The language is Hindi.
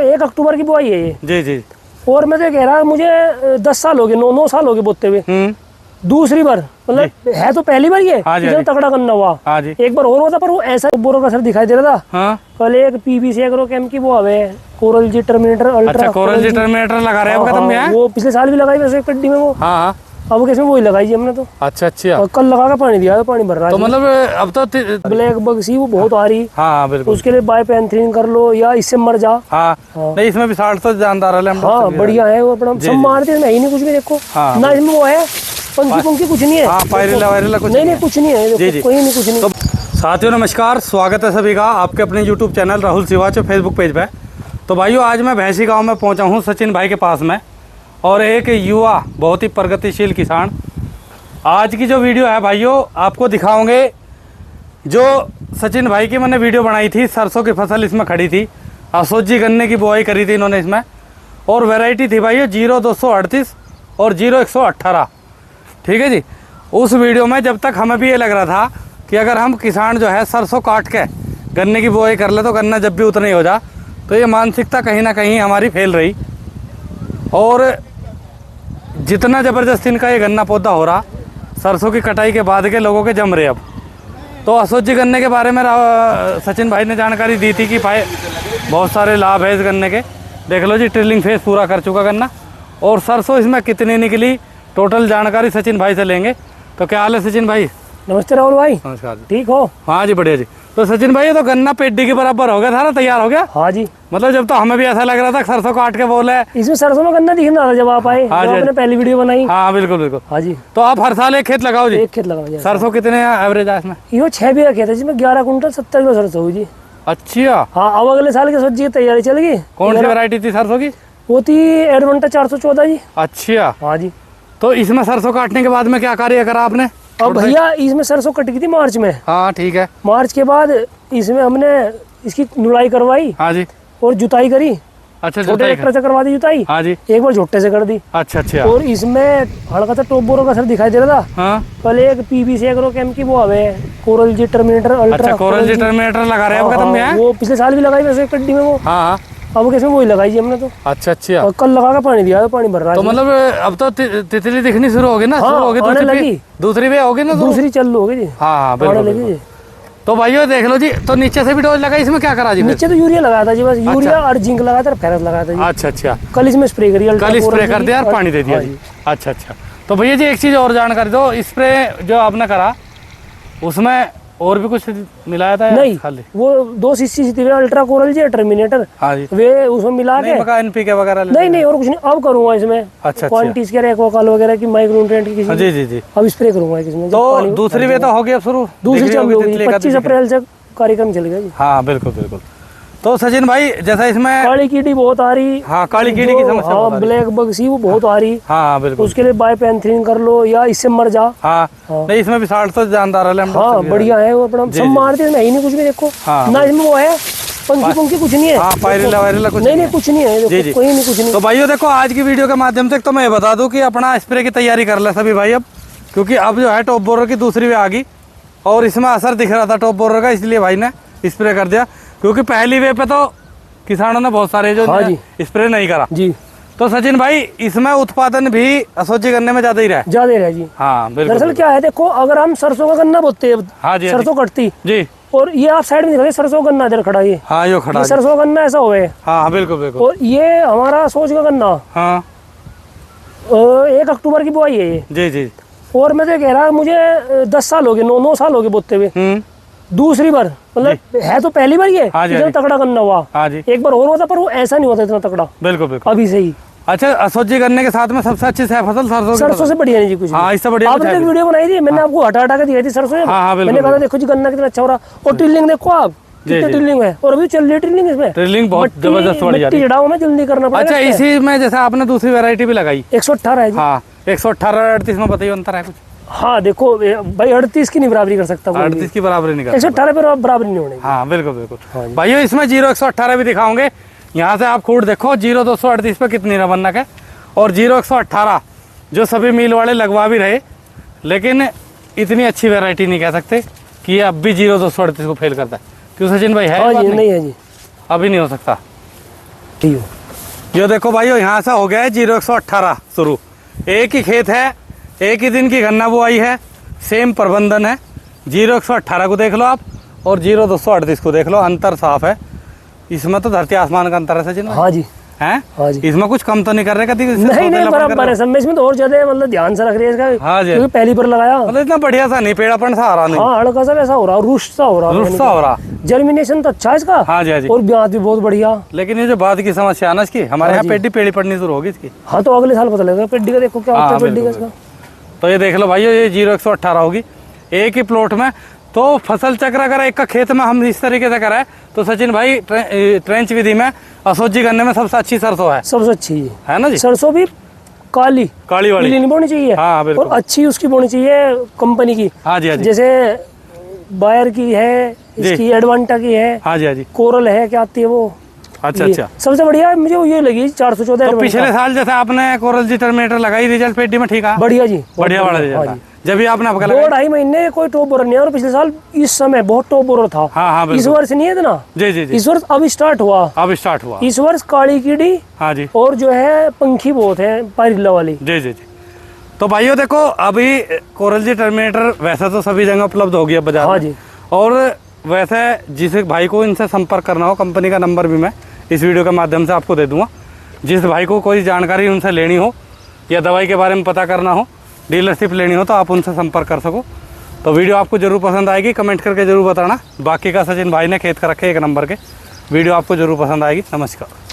1 अक्टूबर की बुआई है ये। जी जी। और मैं तो कह रहा मुझे 10 साल हो गए, 9 साल हो गए बोते हुए। दूसरी बार मतलब है तो पहली बार ये इतना तगड़ा गन्ना हुआ। एक बार और हुआ था पर वो ऐसा बोरो का असर दिखाई दे रहा था। हाँ? कल एक PVC एग्रो केम की वो हवे कोरल जी टर्मिनेटर अल्ट्रा। अच्छा, कोरल जी टर्मिनेटर लगा रहे हैं वो पिछले साल भी लगाई वैसे कड्डी में वो। हाँ। अब किसमें वही लगाई हमने तो। अच्छा अच्छा। और कल लगा के पानी दिया है, पानी भर रहा है। तो मतलब अब तो ब्लैक बग सी वो बहुत आ रही। हाँ बिल्कुल। उसके लिए बायोपेंथ्रीन कर लो या इससे मर जा। हाँ। नहीं इसमें भी 60 तो जानदार है। हाँ बढ़िया है वो अपना सब मारते हैं नहीं कुछ भी देखो ना इसमें वो है पंखी कुछ नहीं है। हाँ पायरिला वायरिला कुछ नहीं कुछ नहीं है, कोई नहीं कुछ नहीं। तो साथियों नमस्कार, स्वागत है सभी का आपके अपने YouTube channel Rahul Siwach Facebook page पे। तो भाइयों आज मैं भैंसी गांव में पहुंचा हूं सचिन भाई के पास में, और एक युवा बहुत ही प्रगतिशील किसान। आज की जो वीडियो है भाइयों आपको दिखाओगे, जो सचिन भाई की मैंने वीडियो बनाई थी, सरसों की फसल इसमें खड़ी थी, असोजी गन्ने की बुआई करी थी इन्होंने इसमें, और वैरायटी थी भाइयों 0238 और 0118। ठीक है जी। उस वीडियो में जब तक हमें भी ये लग रहा था कि अगर हम किसान जो है सरसों काट के गन्ने की बुआई कर ले तो गन्ना जब भी उतना ही हो जा, तो ये मानसिकता कहीं ना कहीं हमारी फेल रही। और जितना ज़बरदस्त इनका ये गन्ना पौधा हो रहा, सरसों की कटाई के बाद के लोगों के जम रहे। अब तो असोजी गन्ने के बारे में सचिन भाई ने जानकारी दी थी कि भाई बहुत सारे लाभ है इस गन्ने के। देख लो जी, ट्रिलिंग फेज पूरा कर चुका गन्ना, और सरसों इसमें कितनी निकली टोटल जानकारी सचिन भाई से लेंगे। तो क्या हाल है सचिन भाई? नमस्ते राहुल भाई। नमस्कार। ठीक हो? हाँ जी बढ़िया जी। तो सचिन भाई ये तो गन्ना पेड्डी के बराबर हो गया, सारा तैयार हो गया। हाँ जी। मतलब जब तो हमें भी ऐसा लग रहा था सरसों काट के बोले इसमें सरसों में गन्ना दिखना था जब आप आए। हाँ जी, आपने पहली वीडियो बनाई। हाँ बिल्कुल बिल्कुल। हाँ जी। तो आप हर साल एक खेत लगाओ जी? एक खेत लगाओ जी। सरसों कितने एवरेज है इसमें? ये 6 बीघा खेत है जिसमें 11 कुंटल 70 किलो सरसों हुई जी। अच्छा। हाँ अब अगले साल की सब्जी की तैयारी चल गई। कौन सी वैरायटी थी सरसों की? वो थी एडवेंटा 414 जी। अच्छा। हाँ जी। तो इसमें सरसों काटने के बाद में क्या कार्य करा आपने? अब भैया इसमें सरसों कट गई थी मार्च में। हाँ ठीक है। मार्च के बाद इसमें हमने इसकी नुलाई करवाई। हाँ जी। और जुताई करी। अच्छा, छोटे ट्रैक्टर से करवा दी जुताई। हाँ जी। एक बार झोटे से कर दी। अच्छा अच्छा। और इसमें हल्का सा टॉप बोरो का असर दिखाई दे रहा था। हाँ? कल एक PVC एग्रो केम की वो हवे कोरल जी टर्मिनेटर अल्ट्रा। अच्छा, कोरल जी टर्मिनेटर लगा रहे हैं खत्म में? वो पिछले साल भी लगाई वैसे कड्डी में वो। हाँ। अब किसमें वही लगाई हमने तो। अच्छा अच्छा। और कल लगा के पानी दिया, पानी भर रहा है। तो मतलब अब तो तितली दिखनी शुरू होगी ना? शुरू होगी दूसरी भी होगी ना? दूसरी चल होगी जी। हाँ बिल्कुल। तो भाइयों देख लो जी, तो नीचे से भी डोज लगा, इसमें क्या करा जी? नीचे तो यूरिया लगाया था जी, बस यूरिया और जिंक लगाया था और फेरस लगाया था जी। अच्छा अच्छा। कल इसमें स्प्रे करी, कल स्प्रे कर दिया और पानी दे दिया जी। अच्छा अच्छा। तो भैया जी एक चीज और जानकारी दो, स्प्रे जो आपने करा उसमें और भी कुछ मिलाया था? नहीं खाली वो 2 सीसी थी अल्ट्रा कोरल जी टर्मिनेटर। हाँ जी। वे उसमें मिला के NPK वगैरह नहीं और कुछ नहीं। अब करूंगा इसमें क्वांटिस के एक्वाकॉल वगैरह की माइक्रोन्यूट्रिएंट की किसी। जी जी जी। अब स्प्रे करूंगा इसमें। तो दूसरी वे तो हो गया शुरू, दूसरी चल रही है 25 अप्रैल से कार्यक्रम चल गया जी। हाँ बिल्कुल बिल्कुल। तो सचिन भाई जैसा इसमें काली कीड़ी बहुत आ रही। हाँ काली कीड़ी की समस्या। हाँ ब्लैक बग सी वो बहुत आ रही। हाँ बिल्कुल। उसके लिए बायोपेंथ्रीन कर लो या इससे मर जा। हाँ नहीं इसमें भी 60 तो जानदार है। हाँ बढ़िया है वो अपना सब मारते हैं नहीं कुछ भी देखो ना इसमें वो है पंखी कुछ नहीं है। हाँ पायरिला वायरिला कुछ नहीं कुछ नहीं है, कोई नहीं कुछ नहीं। तो भाइयों देखो आज की वीडियो के माध्यम से तो मैं बता दूं कि अपना स्प्रे की तैयारी कर ले सभी भाई अब, क्योंकि अब जो है टॉप बोरर की दूसरी वे आ गई और इसमें असर दिख रहा था टॉप बोरर का, इसलिए भाई ने स्प्रे कर दिया। क्योंकि पहली वे पे तो किसानों ने बहुत सारे जो स्प्रे नहीं करा जी। तो सचिन भाई इसमें उत्पादन भी असोजी गन्ने में ज्यादा ही रहा जी। हाँ बिल्कुल। दरअसल क्या है देखो, अगर हम सरसों का गन्ना बोते हैं, हाँ जी, सरसों कटती जी, और ये आप साइड में दिखा सरसों गन्ना इधर खड़ा ये। हाँ यो खड़ा, सरसों गन्ना ऐसा हुआ है। हाँ बिल्कुल बिल्कुल। और ये हमारा सोच का गन्ना। हाँ 1 अक्टूबर की बुआई है ये। जी जी। और मैं तो कह रहा मुझे 10 साल हो गए, 9 साल हो गए बोते हुए। दूसरी बार मतलब है तो पहली बार ये इतना तगड़ा गन्ना हुआ। हाँ जी। एक बार और हुआ था पर वो ऐसा नहीं होता इतना तगड़ा। बिल्कुल बिल्कुल अभी से ही। अच्छा असोजी गन्ने के साथ में सबसे अच्छी फसल सरसों से बढ़िया नहीं जी कुछ। हाँ इससे बढ़िया आपने वीडियो बनाई थी, मैंने आपको हटा के दिखाई थी सरसों। मैंने कहा देखो जी गन्ना कितना अच्छा हो रहा। और ट्रिलिंग देखो आप कितनी ट्रिलिंग है, और अभी चल रही है ट्रिलिंग इसमें। ट्रिलिंग बहुत जबरदस्त बढ़ जाती है। चढ़ाव में जल्दी करना पड़ेगा। अच्छा इसी में जैसे आपने दूसरी वैरायटी भी लगाई 118 है। हाँ 118 38 में बताइए अंतर है कुछ? हाँ देखो भाई 38 की नहीं बराबरी कर सकता, 38 की बराबरी नहीं कर 118 पे बराबरी नहीं होने। हाँ बिल्कुल बिल्कुल भाइयों, इसमें 0118 भी दिखाओगे। यहाँ से आप खूट देखो 0238 पे कितनी रवन्नक है, और 0118 जो सभी मिल वाले लगवा भी रहे, लेकिन इतनी अच्छी वैरायटी नहीं कह सकते कि ये अब भी 0238 को फेल करता है। क्यों सचिन भाई है? नहीं है जी, अभी नहीं हो सकता। ये देखो भाइयों, यहाँ से हो गया है 0118 शुरू। एक ही खेत है, एक ही दिन की गन्ना बुआई है, सेम प्रबंधन है। 0118 को देख लो आप और 0238 को देख लो, अंतर साफ है। इसमें तो धरती आसमान का अंतर है सचिन। हाँ जी, हैं? हाँ जी। इसमें कुछ कम तो नहीं कर रहे कभी? नहीं बराबर है सब में। इसमें तो और ज्यादा मतलब ध्यान से रख रही है इसका। हाँ जी, क्योंकि पहली पर लगाया मतलब इतना बढ़िया सा नहीं, पेड़ापन सा आ रहा नहीं। हाँ, हल्का सा वैसा हो रहा, रुष्ट सा हो रहा। जर्मिनेशन तो अच्छा है इसका। हाँ जी, हाँ जी। और ब्याज भी बहुत बढ़िया। लेकिन ये जो बाद की समस्या है ना इसकी, हमारे यहाँ पेडी पेड़ी पड़नी शुरू होगी इसकी। हाँ, तो अगले साल पता लगेगा पेडी का। देखो क्या होता है पेडी का इसका। तो ये देख लो भाइयों, ये 0118 होगी एक ही प्लॉट में। तो फसल चक्र अगर एक का खेत में हम इस तरीके से कराए तो सचिन भाई ट्रेंच विधि में असोजी करने में सबसे अच्छी सरसों है। सबसे अच्छी है ना जी। सरसों भी काली वाली नहीं बोनी चाहिए। हाँ, और अच्छी उसकी बोनी चाहिए कंपनी की। हाँ जी, हाँ जी। जैसे बायर की है, इसकी एडवांटा की है। हाँ जी, हाँ जी। कोरल है, क्या आती है वो। अच्छा। सबसे बढ़िया मुझे ये लगी 414। तो पिछले साल जैसे आपने कोरल जी टर्मिनेटर लगाई, रिजल्ट पेडी में ठीक है? बढ़िया जी, बढ़िया वाला रिजल्ट। जब भी आपने 2-2.5 महीने कोई टॉप बोरर नहीं है। और पिछले साल इस समय बहुत टॉप बोरर था। हाँ, इस वर्ष नहीं है इतना। जी। इस वर्ष अब स्टार्ट हुआ। इस वर्ष काली कीड़ी। हाँ जी। और जो है पंखी बहुत है, पायरिल्ला वाली। जी। तो भाइयों देखो, अभी कोरल जी टर्मिनेटर वैसे तो सभी जगह उपलब्ध हो गया बाजार में। हाँ जी। और वैसे जिस भाई को इनसे संपर्क करना हो, कंपनी का नंबर भी मैं इस वीडियो के माध्यम से आपको दे दूंगा। जिस भाई को कोई जानकारी उनसे लेनी हो या दवाई के बारे में पता करना हो, डीलरशिप लेनी हो, तो आप उनसे संपर्क कर सको। तो वीडियो आपको जरूर पसंद आएगी, कमेंट करके जरूर बताना। बाकी का सचिन भाई ने खेत का रखे 1 नंबर के। वीडियो आपको जरूर पसंद आएगी। नमस्कार।